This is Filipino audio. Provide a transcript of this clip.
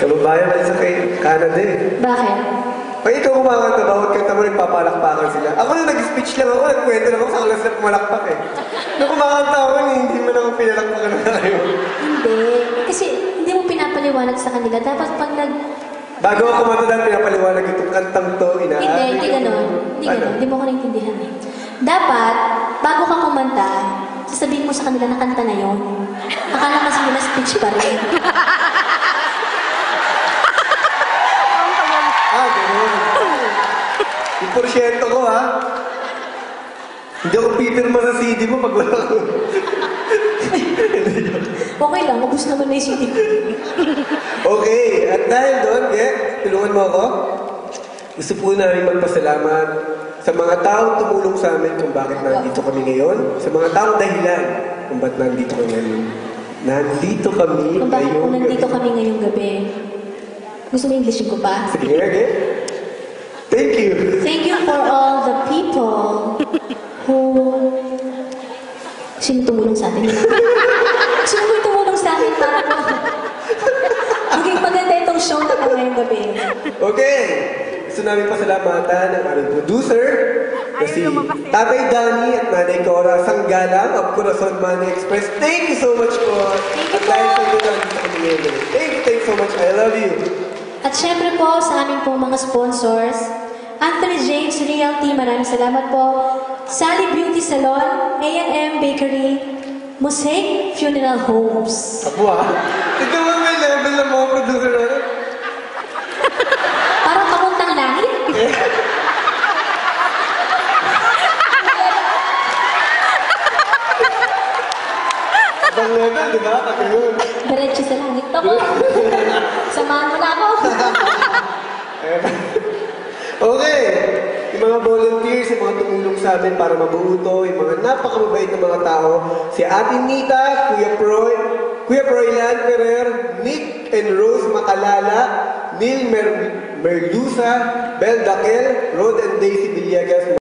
Kababayan ka sa kay Canada eh. Bakit? Pag ikaw kumakanta, bawat kanta mo nagpapalakpakan sila. Ako na nag-speech lang ako, nagkwento lang ako sa kalas na pumalakpak eh. Nung kumakanta ako, hindi mo na ako pinalakpakan na tayo. Hindi. Kasi hindi mo pinapaliwanag sa kanila. Dapat pag Bago ako kumanta, pinapaliwanag itong kantang to, inaari. Hindi ganon. Hindi ganon. Hindi mo ko naintindihan eh. Dapat, bago ka kumanta, sasabihin mo sa kanila na kanta na yun. Akala kasi nila speech pa rin. Gano'n. Yung porsyento ko, ha? Hindi ako pipirma sa CD mo pag wala ko. Okay lang, ubus naman na yung CD ko. Okay, at dahil doon, tulungan mo ako. Gusto po namin magpasalamat sa mga taong tumulong sa amin kung bakit nandito kami ngayon. Sa mga taong dahilan kung bakit nandito kami ngayon. Nandito kami Kung bakit ngayong kung nandito kami ngayong gabi. Gusto mo Englishin ko pa? Sige nga, Thank you. Thank you for all the people who... Sino tumulong sa atin? Sino mo tumulong sa akin para po? Maging maganda itong show na po ngayong gabi. Okay. Gusto namin pasalamatan ang aming producer na si Tatay Danny at Nanay Cora Sanggalang of Corazon Money Express. Thank you so much po. At dahil sa inyo nandito kami ngayon. Thank you so much. I love you. At syempre po sa aming pong mga sponsors, Anthony James Realty, maraming salamat po. Sally Beauty Salon, A&M Bakery, Mosaic Funeral Homes. Apo ha? Ito ba may level ng mga producer natin? Parang papuntang langit. Ibang level, di ba? Pati yun. Diretso sa langit ako. Samahan mo na ako. Okay. Yung mga volunteers, yung mga tumulong sa amin para mabuo to, yung mga napakamabait na mga tao, si Ate Nita, Kuya Froilan Ferrer, Nick and Rose Makalala, Neil Merlusa, Bel Daquel, Rod and Daisy Villegas,